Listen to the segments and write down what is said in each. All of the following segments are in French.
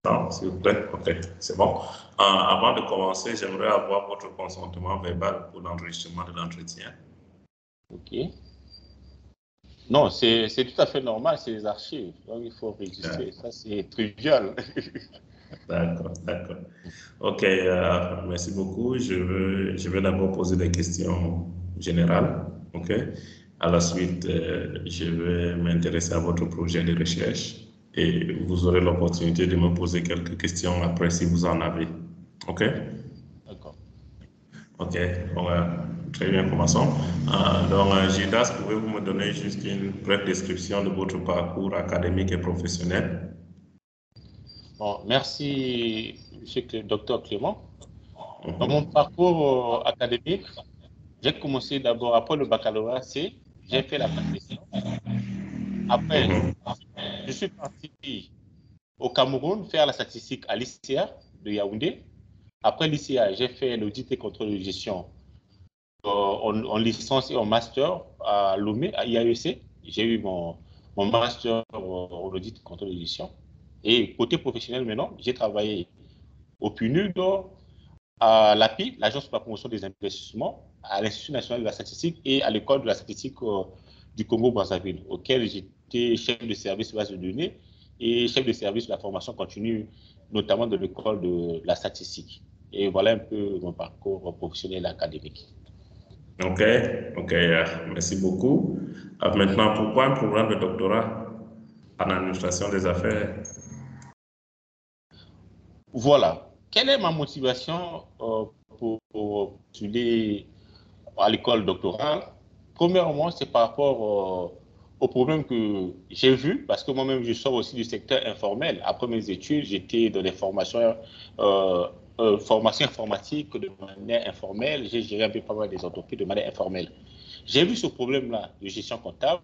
Non, s'il vous plaît. OK, c'est bon. Avant de commencer, j'aimerais avoir votre consentement verbal pour l'enregistrement de l'entretien. OK. Non, c'est tout à fait normal, c'est les archives. Donc, il faut enregistrer. Ça, c'est trivial. D'accord, d'accord. OK, merci beaucoup. Je vais d'abord poser des questions générales. OK. À la suite, je vais m'intéresser à votre projet de recherche et vous aurez l'opportunité de me poser quelques questions après si vous en avez. OK? D'accord. OK, bon, très bien, commençons. Donc, Gildas, pouvez-vous me donner juste une brève description de votre parcours académique et professionnel? Bon, merci, monsieur le docteur Clément. Dans mon Mhm, parcours académique, j'ai commencé d'abord, après le baccalauréat C, j'ai fait la fac des sciences. Après, mhm, je suis parti au Cameroun faire la statistique à l'ICA de Yaoundé. Après l'ICA, j'ai fait l'audit et contrôle de gestion en licence et en master à Lomé, à IAEC. J'ai eu mon master en audit et contrôle de gestion. Et côté professionnel maintenant, j'ai travaillé au PNUD, à l'API, l'Agence pour la promotion des investissements, à l'Institut national de la statistique et à l'école de la statistique du Congo-Brazzaville, auquel j'étais chef de service base de données et chef de service de la formation continue, notamment de l'école de la statistique. Et voilà un peu mon parcours professionnel et académique. OK, OK, merci beaucoup. Maintenant, pourquoi un programme de doctorat en administration des affaires? Voilà. Quelle est ma motivation pour postuler à l'école doctorale? Premièrement, c'est par rapport au problème que j'ai vu, parce que moi-même, je sors aussi du secteur informel. Après mes études, j'étais dans les formations, formations informatiques de manière informelle. J'ai géré un peu pas mal des entreprises de manière informelle. J'ai vu ce problème-là de gestion comptable.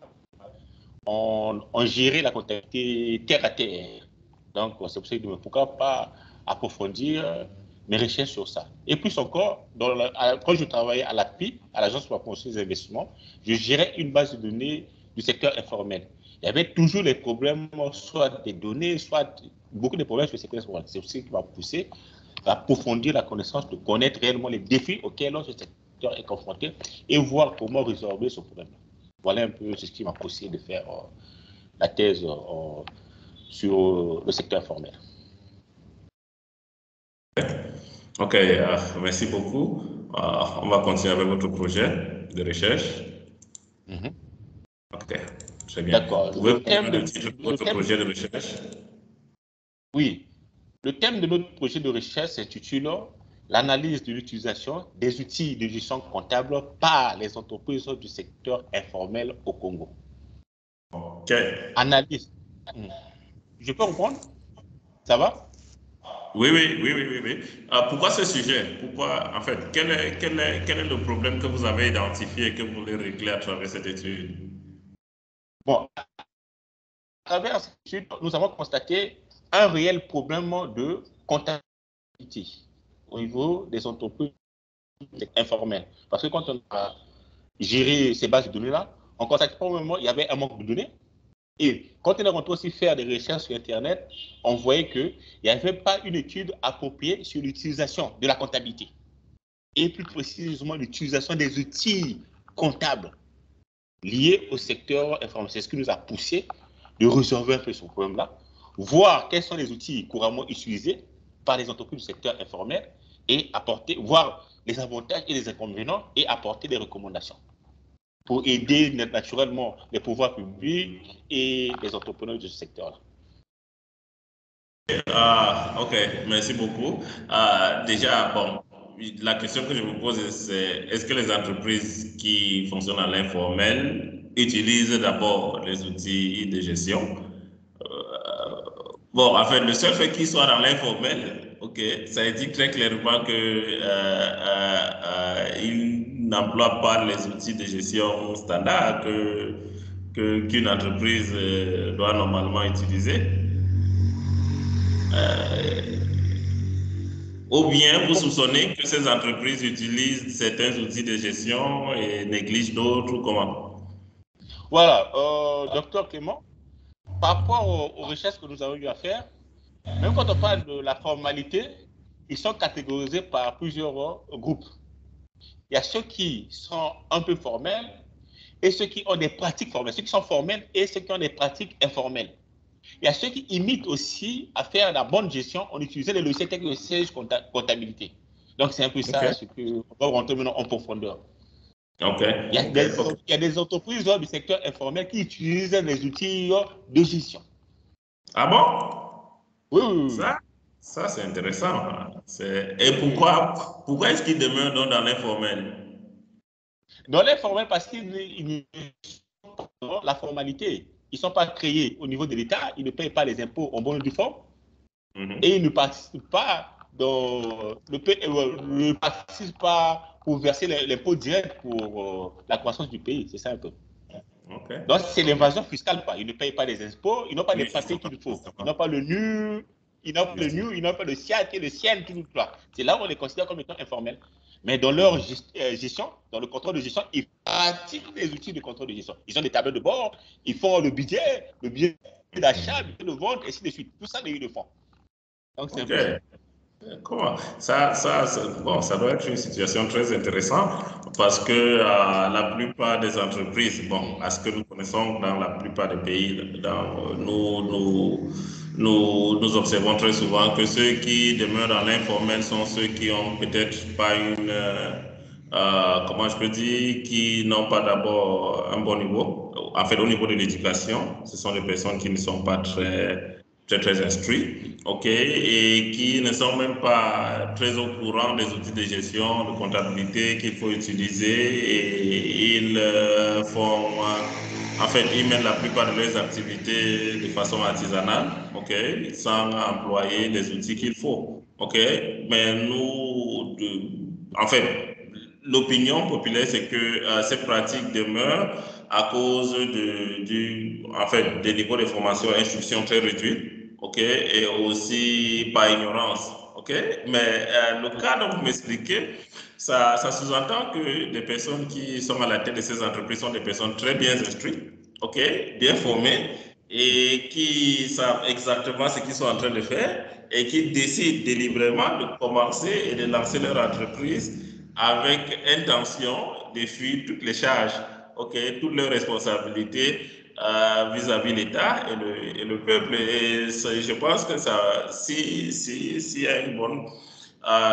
On gérait la comptabilité terre à terre. Donc, c'est pour ça que je me dis, pourquoi pas approfondir mes recherches sur ça. Et plus encore, quand je travaillais à l'API, à l'Agence pour la promotion des investissements, je gérais une base de données du secteur informel. Il y avait toujours les problèmes, soit des données, soit beaucoup de problèmes sur le secteur informel. C'est ce qui m'a poussé à approfondir la connaissance, de connaître réellement les défis auxquels notre secteur est confronté et voir comment résorber ce problème-là. Voilà un peu ce qui m'a poussé de faire la thèse sur le secteur informel. OK, merci beaucoup. On va continuer avec votre projet de recherche. Mhm. OK, très bien. D'accord. Pouvez-vous me donner le titre de votre projet de recherche? Oui, le thème de notre projet de recherche s'intitule l'analyse de l'utilisation des outils de gestion comptable par les entreprises du secteur informel au Congo. OK. Analyse. Je peux reprendre? Ça va? Oui, oui, oui, oui, oui, oui. Pourquoi ce sujet? Pourquoi, en fait, quel est le problème que vous avez identifié et que vous voulez régler à travers cette étude? Bon, à travers cette étude, nous avons constaté un réel problème de comptabilité au niveau des entreprises informelles. Parce que quand on a géré ces bases de données-là, on constate probablement qu'il y avait un manque de données. Et quand on est rentré aussi faire des recherches sur Internet, on voyait qu'il n'y avait pas une étude appropriée sur l'utilisation de la comptabilité. Et plus précisément, l'utilisation des outils comptables liés au secteur informatique. C'est ce qui nous a poussé de résolver un peu ce problème-là, voir quels sont les outils couramment utilisés par les entreprises du secteur informel et apporter, voir les avantages et les inconvénients et apporter des recommandations pour aider naturellement les pouvoirs publics et les entrepreneurs de ce secteur-là. OK, merci beaucoup. Déjà, bon, la question que je vous pose, c'est est-ce que les entreprises qui fonctionnent à l'informel utilisent d'abord les outils de gestion? Bon, en fait, le seul fait qu'ils soient dans l'informel, OK, ça indique très clairement que ils n'emploient pas les outils de gestion standard qu'une entreprise doit normalement utiliser. Ou bien vous soupçonnez que ces entreprises utilisent certains outils de gestion et négligent d'autres ou comment? Voilà, docteur Clément, par rapport aux recherches que nous avons eu à faire, Même quand on parle de la formalité, ils sont catégorisés par plusieurs groupes. Il y a ceux qui sont un peu formels et ceux qui ont des pratiques formelles, ceux qui sont formels et ceux qui ont des pratiques informelles. Il y a ceux qui imitent aussi à faire la bonne gestion en utilisant les logiciels tels que le siège comptabilité. Donc, c'est un peu ça ce qu'on va rentrer maintenant en profondeur. Il y a des entreprises du secteur informel qui utilisent les outils de gestion. Ah bon? Oui. Ça c'est intéressant. Et pourquoi est-ce qu'ils demeurent dans l'informel? Dans l'informel, parce qu'ils ne sont pas la formalité. Ils ne sont pas créés au niveau de l'État, ils ne payent pas les impôts en bonne et due forme, et ils ne participent pas ne participent pas pour verser l'impôt direct pour la croissance du pays. C'est ça un peu. Donc, c'est l'invasion fiscale, quoi. Ils ne payent pas les impôts, ils n'ont pas les papiers qu'il faut. Ils n'ont pas le NU, ils n'ont pas le SIAC et le CIEN, tout ça. C'est là où on les considère comme étant informels. Mais dans leur gestion, dans le contrôle de gestion, ils pratiquent les outils de contrôle de gestion. Ils ont des tableaux de bord, ils font le budget d'achat, le budget de vente, et ainsi de suite. Tout ça, ils le font. Donc, c'est un peu ça. Comment ça doit être une situation très intéressante parce que la plupart des entreprises, à ce que nous connaissons dans la plupart des pays, nous observons très souvent que ceux qui demeurent dans l'informel sont ceux qui ont peut-être pas comment je peux dire, qui n'ont pas d'abord un bon niveau. En fait, au niveau de l'éducation, ce sont des personnes qui ne sont pas très instruits, et qui ne sont même pas très au courant des outils de gestion, de comptabilité qu'il faut utiliser, et ils ils mènent la plupart de leurs activités de façon artisanale, sans employer les outils qu'il faut, mais nous, l'opinion populaire, c'est que ces pratiques demeurent à cause des niveaux de formation et instruction très réduits, et aussi par ignorance, mais le cas dont vous m'expliquez, ça sous-entend que les personnes qui sont à la tête de ces entreprises sont des personnes très bien instruites, bien formées, et qui savent exactement ce qu'ils sont en train de faire et qui décident délibérément de commencer et de lancer leur entreprise avec intention de fuir toutes les charges, toutes leurs responsabilités vis-à-vis de l'État et le peuple. Et je pense que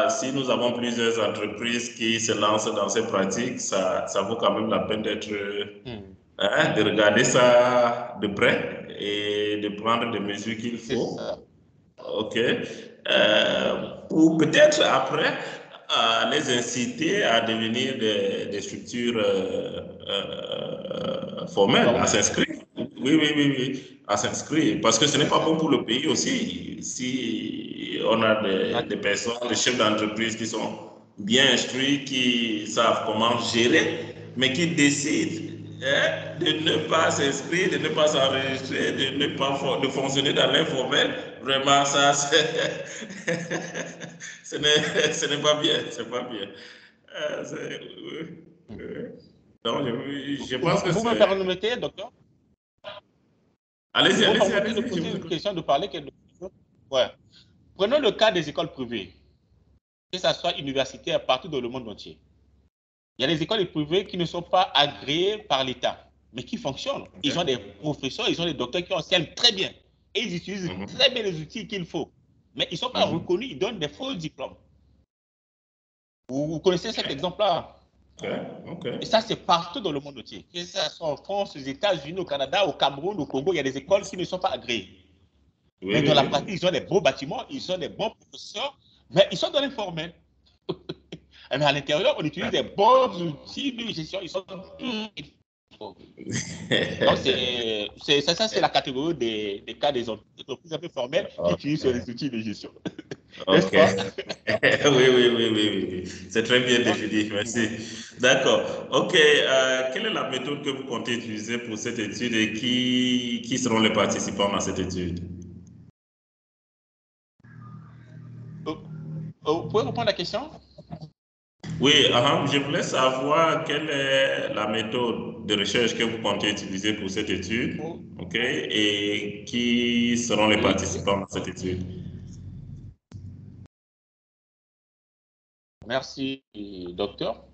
si nous avons plusieurs entreprises qui se lancent dans ces pratiques, ça vaut quand même la peine de regarder ça de près et de prendre des mesures qu'il faut. Pour peut-être après les inciter à devenir des structures formelles, à s'inscrire. Oui, à s'inscrire. Parce que ce n'est pas bon pour le pays aussi. Si on a des personnes, des chefs d'entreprise qui sont bien instruits, qui savent comment gérer, mais qui décident de ne pas s'inscrire, de ne pas s'enregistrer, de fonctionner dans l'informel, vraiment, ça, ce n'est pas bien. C'est pas bien. Donc, je pense que vous me permettez, docteur? Allez-y. Vous me permettez de poser une question, de parler quelque chose? Ouais. Prenons le cas des écoles privées, que ce soit universitaire partout dans le monde entier. Il y a des écoles privées qui ne sont pas agréées par l'État, mais qui fonctionnent. Ils ont des professeurs, ils ont des docteurs qui enseignent très bien. Et ils utilisent très bien les outils qu'il faut. Mais ils ne sont pas reconnus, ils donnent des faux diplômes. Vous connaissez cet exemple-là? Et ça, c'est partout dans le monde entier. Que ce soit en France, aux États-Unis, au Canada, au Cameroun, au Congo, il y a des écoles qui ne sont pas agréées. Mais dans la pratique, ils ont des beaux bâtiments, ils ont des bons professeurs, mais ils sont dans l'informel. Mais à l'intérieur, on utilise des bons outils de gestion. Ils sont donc, ça, c'est la catégorie des cas des entreprises un peu formelles qui utilisent les outils de gestion. Ok. Oui. C'est très bien défini, merci. D'accord. Ok. Quelle est la méthode que vous comptez utiliser pour cette étude et qui seront les participants dans cette étude? Vous pouvez reprendre la question? Oui, je voulais savoir quelle est la méthode de recherche que vous comptez utiliser pour cette étude, et qui seront les participants dans cette étude. Merci, docteur.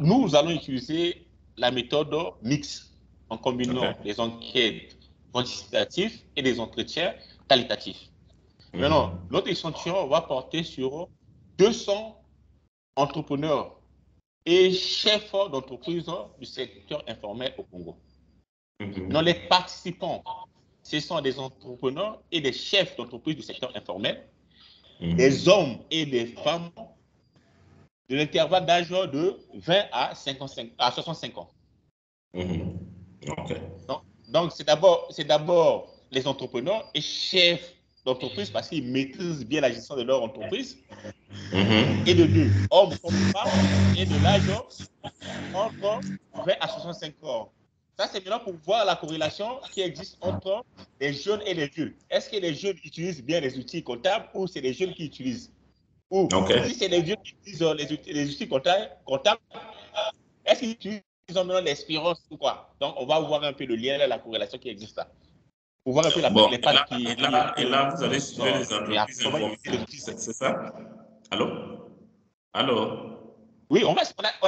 Nous allons utiliser la méthode mixte en combinant les enquêtes quantitatives et les entretiens qualitatifs. Maintenant, notre échantillon va porter sur 200 entrepreneurs et chefs d'entreprise du secteur informel au Congo. Maintenant, les participants, ce sont des entrepreneurs et des chefs d'entreprise du secteur informel, des hommes et des femmes de l'intervalle d'âge de 20 à 65 ans. Okay. Donc c'est d'abord les entrepreneurs et chefs d'entreprise parce qu'ils maîtrisent bien la gestion de leur entreprise. Et de deux, hommes comme femmes et de l'âge entre 20 à 65 ans. Ça, c'est maintenant pour voir la corrélation qui existe entre les jeunes et les vieux. Est-ce que les jeunes utilisent bien les outils comptables ou c'est les jeunes qui utilisent? Ou si c'est les vieux qui utilisent les outils comptables, est-ce qu'ils ont maintenant l'expérience ou quoi? Donc, on va voir un peu le lien, la corrélation qui existe là. Pour voir un peu les pattes qui... Et là, vous allez suivre les entreprises informelles, c'est ça? Allô? Oui, on a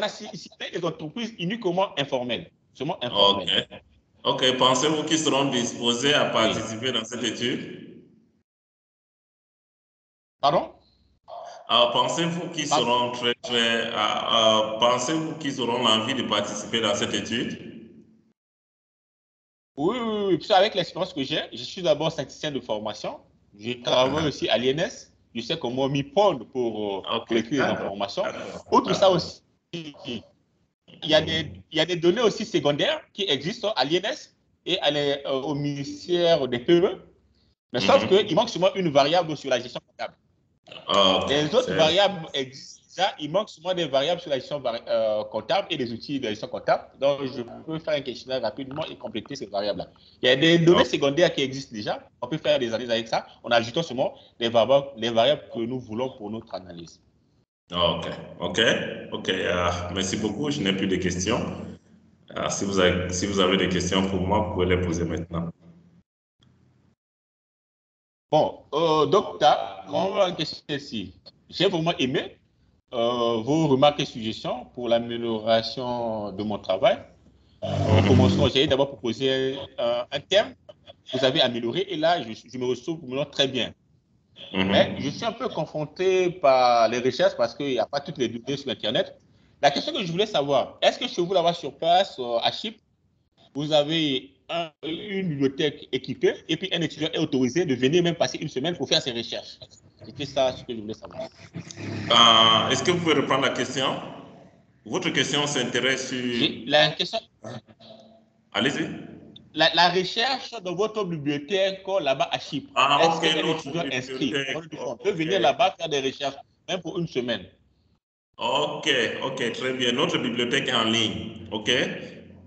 cité les entreprises uniquement informelles. Seulement informelles. Ok, pensez-vous qu'ils seront disposés à participer dans cette étude? Pardon? Pensez-vous qu'ils seront pensez-vous qu'ils auront l'envie de participer dans cette étude? Oui. Puis avec l'expérience que j'ai, je suis d'abord statisticien de formation. Je travaille aussi à l'INS. Je sais comment m'y prendre pour collecter les informations. Outre ça aussi, il y a des données aussi secondaires qui existent à l'INS et au ministère des PME. Mais sauf qu'il manque souvent une variable sur la gestion comptable. Les autres variables existent déjà, il manque souvent des variables sur la gestion comptable et des outils de gestion comptable. Donc, je peux faire un questionnaire rapidement et compléter ces variables-là. Il y a des données secondaires qui existent déjà. On peut faire des analyses avec ça. On ajoute seulement les variables que nous voulons pour notre analyse. Ok. Merci beaucoup. Je n'ai plus de questions. Si vous avez des questions pour moi, vous pouvez les poser maintenant. Bon, docteur, on va une question ici. J'ai vraiment aimé vos remarques et suggestions pour l'amélioration de mon travail. Commençons, j'ai d'abord proposé un thème que vous avez amélioré et là, je me retrouve maintenant très bien. Mais je suis un peu confronté par les recherches parce qu'il n'y a pas toutes les données sur Internet. La question que je voulais savoir, est-ce que chez vous, là-bas sur place, à Chypre, vous avez une bibliothèque équipée et puis un étudiant est autorisé de venir même passer une semaine pour faire ses recherches? C'était ça ce que je voulais savoir. Est-ce que vous pouvez reprendre la question? Votre question s'intéresse sur... La question... Allez-y. La recherche dans votre bibliothèque là-bas à Chypre, est-ce qu'un étudiant inscrit peut venir là-bas faire des recherches, même pour une semaine? Ok, très bien. Notre bibliothèque est en ligne, ok?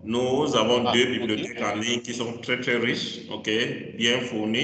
Nous avons deux bibliothèques en ligne qui sont très riches, ok? Bien fournies.